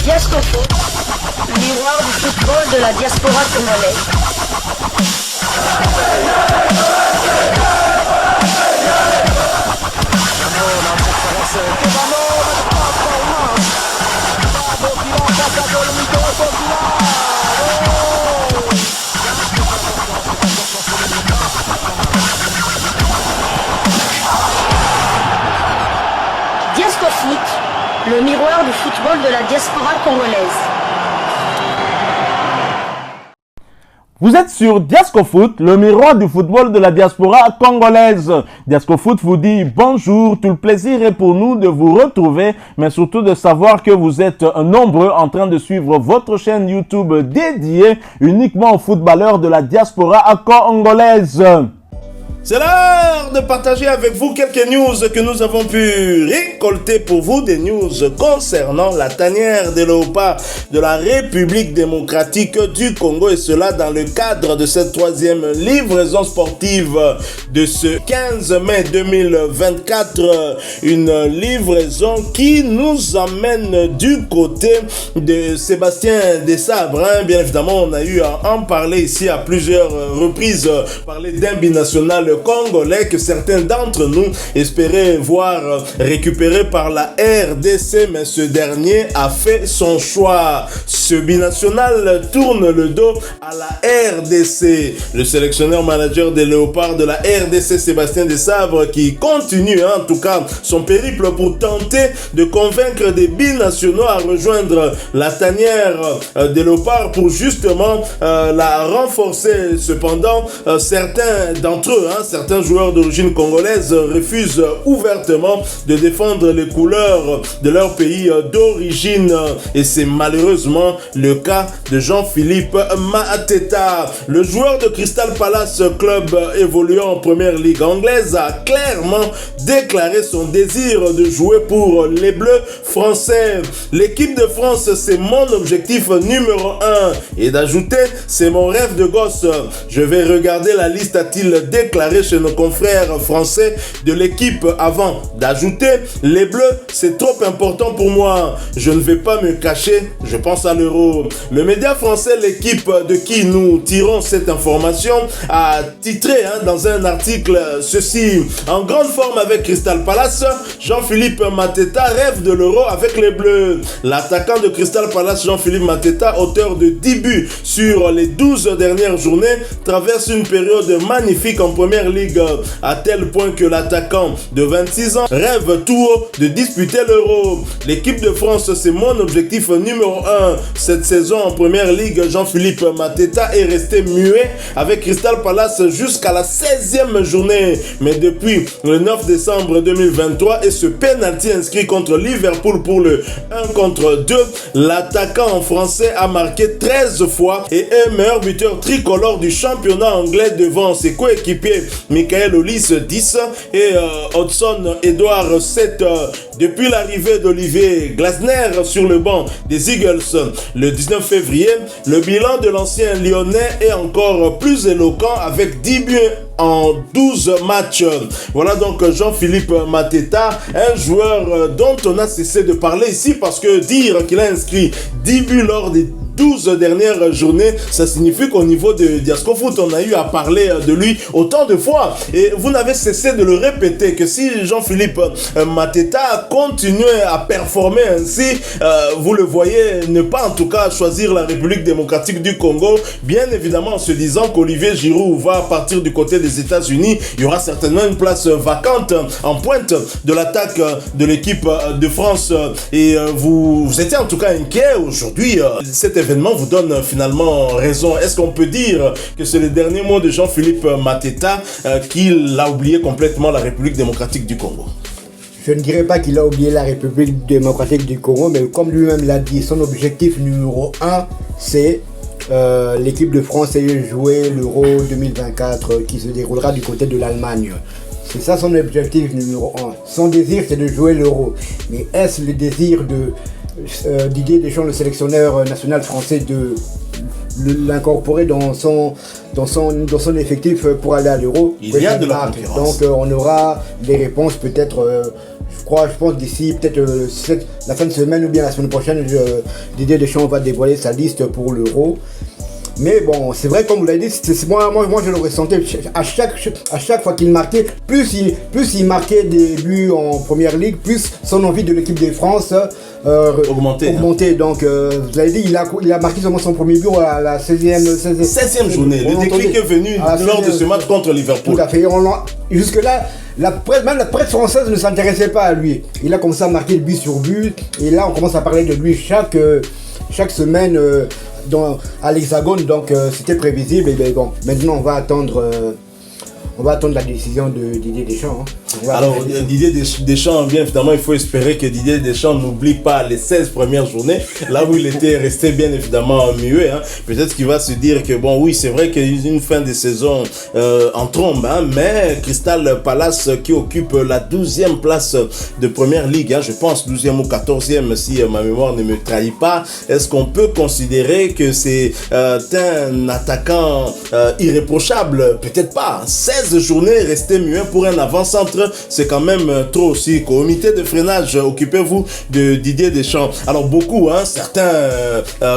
Diasco Foot, miroir du football de la diaspora congolaise. Diasco Foot, le miroir du football de la diaspora congolaise. Vous êtes sur Diasco Foot, le miroir du football de la diaspora congolaise. Diasco Foot vous dit bonjour, tout le plaisir est pour nous de vous retrouver, mais surtout de savoir que vous êtes nombreux en train de suivre votre chaîne YouTube dédiée uniquement aux footballeurs de la diaspora congolaise. C'est l'heure de partager avec vous quelques news que nous avons pu récolter pour vous, des news concernant la tanière des léopards de la République démocratique du Congo, et cela dans le cadre de cette troisième livraison sportive de ce 15 mai 2024, une livraison qui nous emmène du côté de Sébastien Desabre. Bien évidemment, on a eu à en parler ici à plusieurs reprises, parler d'un binational congolais que certains d'entre nous espéraient voir récupéré par la RDC, mais ce dernier a fait son choix. Ce binational tourne le dos à la RDC. Le sélectionneur manager des léopards de la RDC, Sébastien Desabre, qui continue en tout cas son périple pour tenter de convaincre des binationaux à rejoindre la tanière des léopards pour justement la renforcer. Cependant, certains d'entre eux, certains joueurs d'origine congolaise refusent ouvertement de défendre les couleurs de leur pays d'origine, et c'est malheureusement le cas de Jean-Philippe Mateta. Le joueur de Crystal Palace, club évoluant en première ligue anglaise, a clairement déclaré son désir de jouer pour les Bleus français. L'équipe de France, c'est mon objectif numéro 1, et d'ajouter, c'est mon rêve de gosse. Je vais regarder la liste, a-t-il déclaré chez nos confrères français de l'équipe, avant d'ajouter, les Bleus, c'est trop important pour moi. Je ne vais pas me cacher, je pense à l'Euro. Le média français, l'équipe de qui nous tirons cette information, a titré dans un article ceci: en grande forme avec Crystal Palace, Jean-Philippe Mateta rêve de l'Euro avec les Bleus. L'attaquant de Crystal Palace, Jean-Philippe Mateta, auteur de 10 buts sur les 12 dernières journées, traverse une période magnifique en première ligue, à tel point que l'attaquant de 26 ans rêve tout haut de disputer l'Euro. L'équipe de France, c'est mon objectif numéro 1. Cette saison en première ligue, Jean-Philippe Mateta est resté muet avec Crystal Palace jusqu'à la 16e journée. Mais depuis le 9 décembre 2023 et ce penalty inscrit contre Liverpool pour le 1 contre 2, l'attaquant français a marqué 13 fois et est meilleur buteur tricolore du championnat anglais devant ses coéquipiers Michael Olise 10 et Hudson Edouard 7. Depuis l'arrivée d'Olivier Glasner sur le banc des Eagles le 19 février, le bilan de l'ancien Lyonnais est encore plus éloquent avec 10 buts en 12 matchs. Voilà donc Jean-Philippe Mateta, un joueur dont on a cessé de parler ici, parce que dire qu'il a inscrit 10 buts lors des 12 dernières journées, ça signifie qu'au niveau de Diasco Foot, on a eu à parler de lui autant de fois. Et vous n'avez cessé de le répéter que si Jean-Philippe Mateta continue à performer ainsi, vous le voyez ne pas en tout cas choisir la République démocratique du Congo, bien évidemment en se disant qu'Olivier Giroud va partir du côté des États-Unis. Il y aura certainement une place vacante en pointe de l'attaque de l'équipe de France. Et vous étiez en tout cas inquiet aujourd'hui. Cet événement vous donne finalement raison. Est-ce qu'on peut dire que c'est le dernier mot de Jean-Philippe Mateta, qu'il a oublié complètement la République démocratique du Congo? Je ne dirais pas qu'il a oublié la République démocratique du Congo, mais comme lui-même l'a dit, son objectif numéro 1, c'est l'équipe de France et jouer l'Euro 2024 qui se déroulera du côté de l'Allemagne. C'est ça son objectif numéro 1. Son désir, c'est de jouer l'Euro. Mais est-ce le désir de Didier Deschamps, le sélectionneur national français, de l'incorporer dans son effectif pour aller à l'Euro. Il y a de la concurrence. Donc on aura des réponses peut-être, je pense d'ici peut-être la fin de semaine ou bien la semaine prochaine, Didier Deschamps va dévoiler sa liste pour l'Euro. Mais bon, c'est vrai, comme vous l'avez dit, moi je le ressentais à chaque fois qu'il marquait, plus il marquait des buts en première ligue, plus son envie de l'équipe de France augmentait. Donc, vous avez dit, il a marqué seulement son premier but à la 16e journée. Le déclic est venu lors de ce match contre Liverpool. Tout à fait. Jusque-là, même la presse française ne s'intéressait pas à lui. Il a commencé à marquer le but sur but. Et là, on commence à parler de lui chaque semaine à l'Hexagone. Donc, c'était prévisible. Et bien, bon, maintenant, on va attendre la décision de Didier Deschamps. Alors, Didier Deschamps, bien évidemment, il faut espérer que Didier Deschamps n'oublie pas les 16 premières journées, là où il était resté bien évidemment muet. Peut-être qu'il va se dire que, bon, oui, c'est vrai qu'il y a une fin de saison en trombe, mais Crystal Palace qui occupe la 12e place de Première Ligue, je pense 12e ou 14e si ma mémoire ne me trahit pas, est-ce qu'on peut considérer que c'est un attaquant irréprochable? Peut-être pas. 16 journées resté muet pour un avant-centre, c'est quand même trop aussi. Comité de freinage, occupez-vous de Didier Deschamps. Alors beaucoup, certains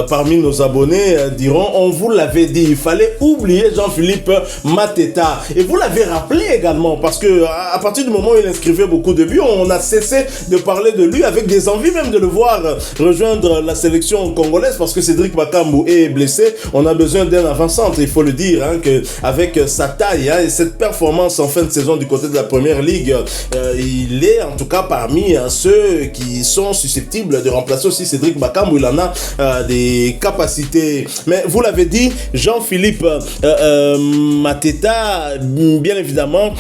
parmi nos abonnés diront, on vous l'avait dit, il fallait oublier Jean-Philippe Mateta. Et vous l'avez rappelé également, parce que à partir du moment où il inscrivait beaucoup de buts, on a cessé de parler de lui, avec des envies même de le voir rejoindre la sélection congolaise, parce que Cédric Bakambu est blessé. On a besoin d'un avant-centre, il faut le dire, qu'avec sa taille et cette performance en fin de saison du côté de la Première Ligue, il est en tout cas parmi ceux qui sont susceptibles de remplacer aussi Cédric Bakambu. Il en a des capacités. Mais vous l'avez dit, Jean-Philippe Mateta, bien évidemment,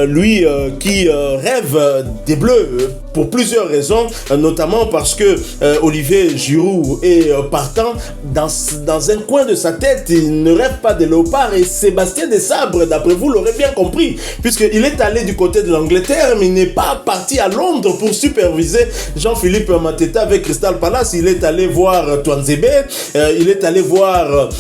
lui qui rêve des Bleus pour plusieurs raisons, notamment parce que Olivier Giroud est partant. Dans un coin de sa tête, il ne rêve pas des Léopards, et Sébastien Desabre, d'après vous, l'aurez bien compris, puisqu'il est allé du côté de l'Angleterre, mais il n'est pas parti à Londres pour superviser Jean-Philippe Mateta avec Crystal Palace. Il est allé voir Twanzebe, il est allé voir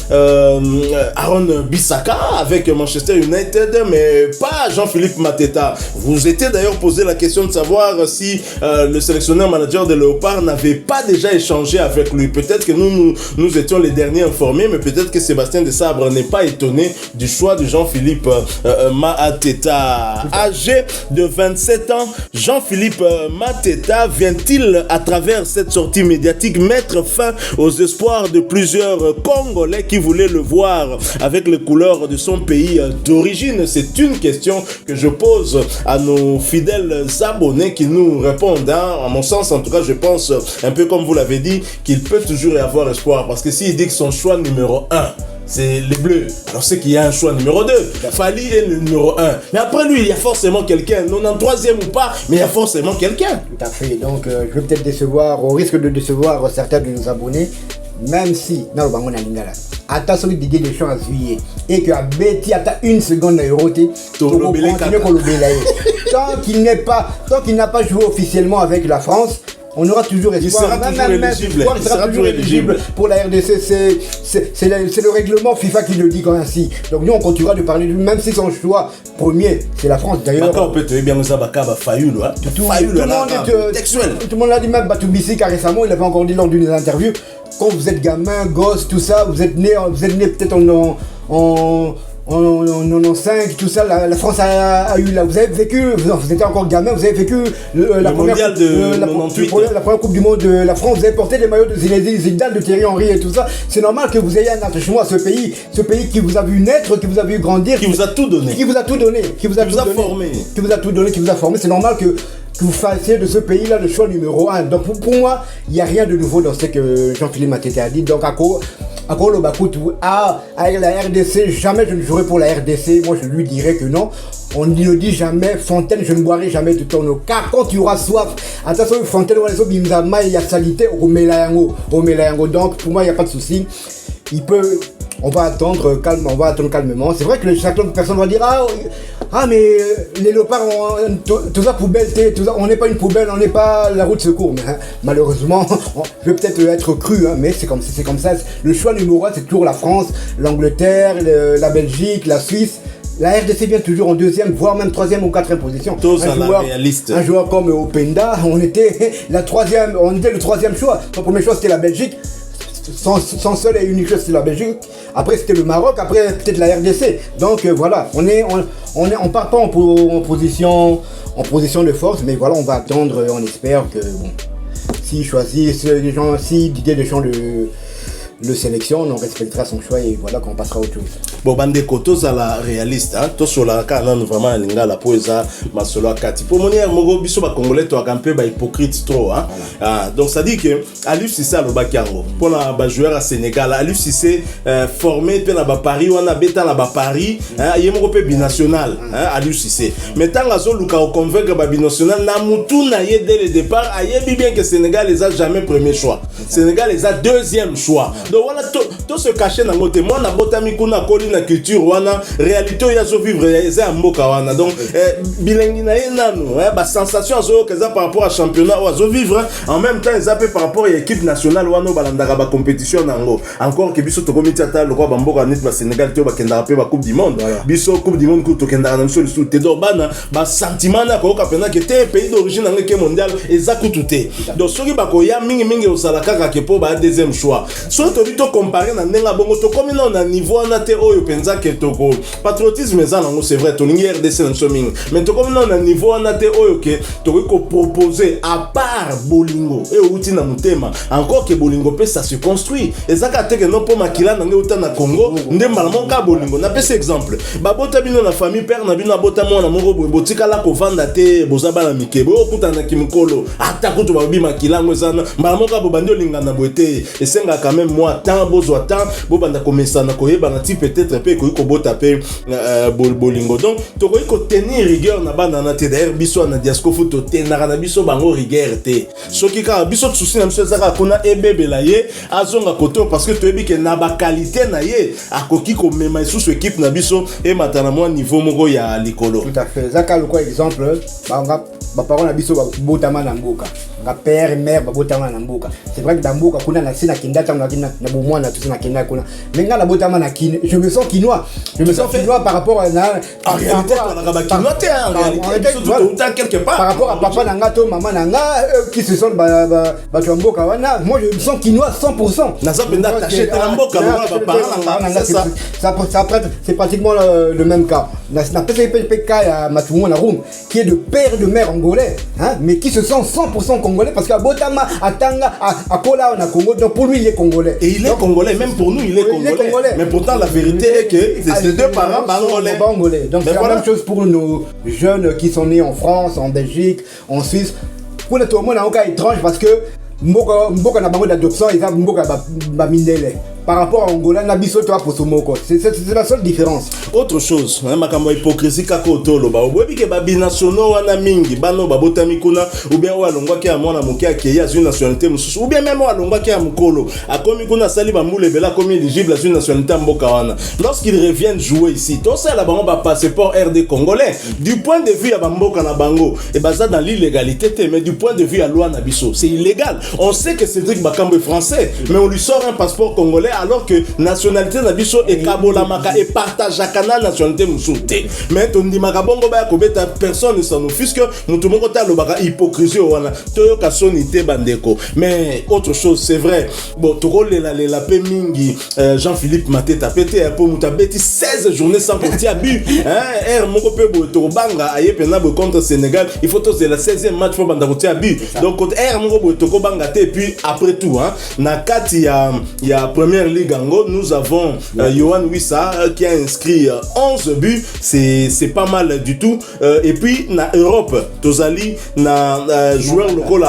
Aaron Bissaka avec Manchester United, mais pas Jean-Philippe Mateta. Vous étiez d'ailleurs posé la question de savoir si le sélectionneur manager de Léopard n'avait pas déjà échangé avec lui. Peut-être que nous étions les derniers informés, mais peut-être que Sébastien Desabre n'est pas étonné du choix de Jean-Philippe Mateta. Âgé de 27 ans, Jean-Philippe Mateta vient-il, à travers cette sortie médiatique, mettre fin aux espoirs de plusieurs Congolais qui voulaient le voir avec les couleurs de son pays d'origine? C'est une question que je pose à nos fidèles abonnés qui nous répondent. À mon sens, en tout cas, je pense, un peu comme vous l'avez dit, qu'il peut toujours y avoir espoir. Parce que s'il dit que son choix numéro 1, c'est les Bleus, alors c'est qu'il y a un choix numéro 2. Fali est le numéro 1. Mais après lui, il y a forcément quelqu'un. 93e ou pas, mais il y a forcément quelqu'un. Tout à fait. Donc, je vais peut-être décevoir, au risque de décevoir certains de nos abonnés, même si, non, on a l'ingala. Attends, celui de Didier Deschamps a suivi. Et que a Betty attend une seconde à Euroté. Tant qu'il n'a pas joué officiellement avec la France, on aura toujours espoir. Il sera toujours éligible. Pour la RDC, c'est le règlement FIFA qui le dit quand ainsi. Donc nous, on continuera de parler de lui, même si son choix premier, c'est la France d'ailleurs. Tout le monde l'a dit, même Batoubissi récemment, il avait encore dit lors d'une interview, quand vous êtes gamin, gosse, tout ça, vous êtes né peut-être en 95, tout ça, la France a eu là. Vous avez vécu, vous étiez encore gamin, vous avez vécu la première Coupe du Monde de la France, vous avez porté les maillots de Zinedine Zidane, de Thierry Henry et tout ça. C'est normal que vous ayez un attachement à ce pays qui vous a vu naître, qui vous a vu grandir, qui vous a tout donné, qui vous a formé. C'est normal que vous fassiez de ce pays-là le choix numéro 1. Donc pour moi, il n'y a rien de nouveau dans ce que Jean-Philippe Mateta a dit. Donc à quoi le Bakout, avec la RDC, jamais je ne jouerai pour la RDC. Moi je lui dirais que non. On ne le dit jamais, Fontaine, je ne boirai jamais de ton eau. Car quand tu auras soif, attention, Fontaine, il y a salité, au Melayango. Donc pour moi, il n'y a pas de souci. Il peut on va attendre calmement. C'est vrai que chacun personne va dire mais les léopards tout ça poubelle, tout ça, on n'est pas une poubelle, on n'est pas la roue de secours. Mais malheureusement, je vais peut-être être cru, mais c'est comme ça. Le choix numéro 1, c'est toujours la France, l'Angleterre, la Belgique, la Suisse. La RDC vient toujours en deuxième, voire même troisième ou quatrième position. Un joueur comme Openda, on était le troisième choix. Son premier choix c'était la Belgique. Son seul et unique choix c'était la Belgique. Après c'était le Maroc, après peut-être la RDC. Donc voilà, on part pas en position de force, mais voilà, on va attendre, on espère que s'il choisit, si Didier Deschamps le sélectionne, on respectera son choix et voilà qu'on passera à autre chose. Bon, bandeko, tous à la réaliste, tous sur la carte, vraiment, linga la poésa, ma solo à Kati. Pour mon mogo, biso ba congolais, toi, un peu, hypocrite trop, donc, ça dit que, Aliou Cissé a le bakiango. Pour la joueur à Sénégal, Aliou Cissé, formé, puis, na Paris, ou na beta, na Paris, il y a un peu binational, Aliou Cissé. Mais tant que zo, Luka, on convainc que binational, na moutou, na yé, dès le départ, aïe, bien que Sénégal, les a jamais premier choix. Sénégal, les a deuxième choix. Donc voilà, tout se cacher dans le moi na botami kuna koli na culture wana réalité ya zo vivre ya mboka wana donc bilingi na nanu ba sensation zo que ça par rapport à championnat ou zo vivre en même temps ça peut par rapport à équipe nationale wana balandaka ba compétition nango encore que biso to komiti ata le roi bamboka net ba Sénégal to ba kenda pe ba coupe du monde biso coupe du monde to kenda na biso le sous te do bana ba sentiment na ko kapena que te pays d'origine na ke mondial ezakutute donc soki ba ko ya mingi osalaka ka ke po ba deuxième choix so to comparer na nenga bongo to comme na niveau na te oyo penza ke toko patriotisme za nango c'est vrai to lingi RDC na soming mais to comme na niveau na te oyo ke to ko proposer à part bolingo et outi na mutema encore que bolingo pe ça se construit ezaka te que non po makila na uta na Congo nde malamu ka bolingo na pese exemple babota bino na famille père na bino bota mona moko botika la ko vanda te bozaba na mikebo okuta na kimikolo ata kutu babi makila ngwezana malamu ka bobandi olinga na boete esenga quand même moi tant bozwa tant bobanda komesa na koyeba na ti peut-être pe ko bota pe bolingo donc to ko tenir rigueur na bana na te d'ailleurs biso na Diasco Foot to tenara na biso bango rigueur te soki ka biso souci na biso zaka kuna ebebela ye azonga koto parce que to ebi ke na ba qualité na ye akoki ko mema sous équipe na biso et matana moi niveau moko ya likolo tout à fait zaka le quoi exemple ba parents na biso ba botama na mboka nga père et mère ba botama na mboka c'est vrai que dans mboka kuna na sina kinda tango na bomwa na tout na kinda kuna mais nga la botama na kin je me sens quinois par rapport à en réalité on a quinois en réalité quelque part par rapport à papa nanga to maman nanga qui se sont ba mboka wana moi je me sens quinois 100% na ça benda taché na mboka ba parents ça c'est pratiquement le même cas na PCP ya Matumo na Room qui est de père de mère angolais mais qui se sent 100% congolais parce qu'à Botama à Tanga à Kola on a Congo donc pour lui il est congolais et il est congolais même pour nous il est congolais mais pourtant la vérité est que ces deux parents angolais donc c'est la même chose pour nos jeunes qui sont nés en France en Belgique en Suisse pour tout le monde a un cas étrange parce que mboka na bango d'adoption et ça mboka ba mindele par rapport à Angola na biso to pour somoko c'est la seule différence autre chose makambo hypocrisie kako tolo ba obobi ke ba binationaux wana mingi bano babotami kuna ou bien wa longwa ke amona moki akeya une nationalité mususu ou bien même wa longwa ke amukolo akomi kuna sali ba mule bela komi éligible à une nationalité mboka wana lorsqu'ils reviennent jouer ici to ça la bango ba passeport RD congolais du point de vue ya ba mboka na bango et baza dans l'illégalité mais du point de vue à loi na biso c'est illégal on sait que Cédric Bakambo est français mais on lui sort un passeport congolais alors que nationalité na biso et kabola maka et partage kana nationalité musuté mais ton di makabongo ba kobeta personne ne s'en offusque mutu moko ta lobaka hypocrisie wana toyoka sonité bandeko mais autre chose c'est vrai bon tokole la pe mingi Jean-Philippe Mateta pété pour mutabeti 16 journées sans compter à but R moko pe bo to banga aye pena bo contre Sénégal il faut tous la 16e match pour banda côté à but donc contre R moko bo to banga et puis après tout na kati ya première ligue ango nous avons Yohan Wissa qui a inscrit 11 buts c'est pas mal du tout et puis na Europe tozali na joueur local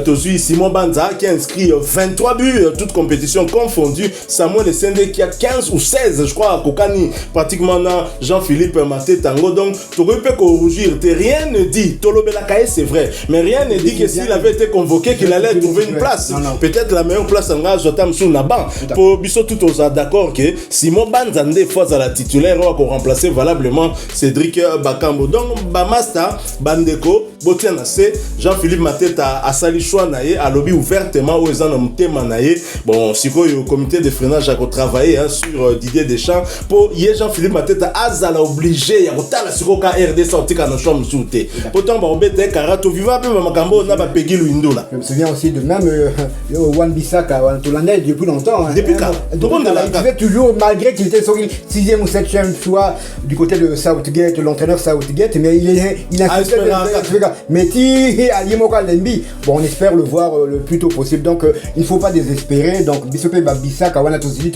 tozui Simon Banza qui a inscrit 23 buts toutes compétitions confondues Samuel Sende qui a 15 ou 16 je crois à Kokani pratiquement na Jean-Philippe Matetango donc tu peux rougir rien ne dit Tolobela Kaye c'est vrai mais rien ne dit que s'il avait été convoqué qu'il allait trouver une place peut-être la meilleure place en gaz Jotam sous Naban pour biso tout aux d'accord que Simon Banzande fois à la titulaire va remplacer valablement Cédric Bakambo. Donc Bamasta Bandeko Botiana C Jean-Philippe Mateta a sali choix naie a lobby ouvertement aux gens tema naie. Bon siko le comité de freinage a travaillé sur Didier Deschamps pour hier Jean-Philippe Mateta azala obligé ya kotala siko ka RDC otika na chambre souté. Pourtant ba obete karato viva pe makambo na ba pegi luindola. Je me souviens aussi de même Wan Bissaka to l'année depuis longtemps. Depuis quand? Il faisait toujours malgré qu'il était sur le 6e ou 7e choix du côté de Southgate, l'entraîneur Southgate, mais il a Meti Alimoka Lembi. Bon, on espère le voir le plus tôt possible. Donc il ne faut pas désespérer. Donc Bisope Babissaka wana tozili.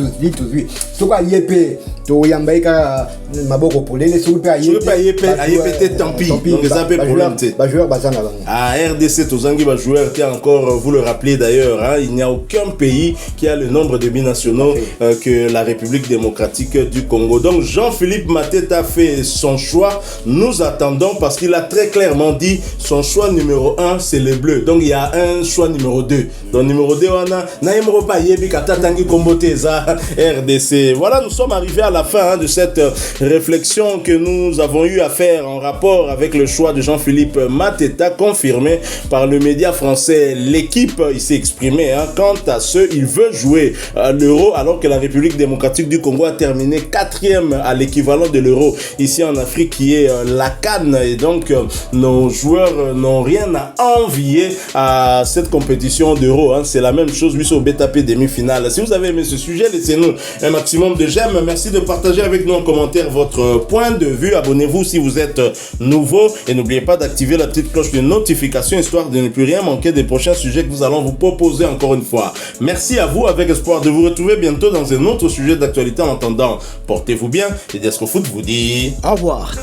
Soka Yepe to Yambaika Maboko Polele Soka Yepe tant pis. Donc les appels problème c'est. Ba joueur bazana. À RDC Tozangi ba joueur encore vous le rappelez d'ailleurs il n'y a aucun pays qui a le nombre de binationaux que la République démocratique du Congo. Donc Jean-Philippe Mateta fait son choix. Nous attendons parce qu'il a très clairement dit son choix numéro 1 c'est les Bleus. Donc il y a un choix numéro 2. Donc numéro 2 on a Naimro Payebi Katatangi Komboteza RDC. Voilà, nous sommes arrivés à la fin de cette réflexion que nous avons eu à faire en rapport avec le choix de Jean-Philippe Mateta confirmé par le média français. L'équipe il s'est exprimé quant à ce il veut jouer l'Euro alors que la République démocratique du Congo a terminé 4e à l'équivalent de l'Euro ici en Afrique qui est la CAN et donc nos joueurs n'ont rien à envier à cette compétition d'Euro. C'est la même chose lui au BTP demi-finale. Si vous avez aimé ce sujet, laissez-nous un maximum de j'aime. Merci de partager avec nous en commentaire votre point de vue. Abonnez-vous si vous êtes nouveau et n'oubliez pas d'activer la petite cloche de notification histoire de ne plus rien manquer des prochains sujets que nous allons vous proposer encore une fois. Merci à vous avec espoir de vous retrouver bientôt dans un autre sujet d'actualité. En attendant, portez-vous bien et Diasco Foot vous dit au revoir.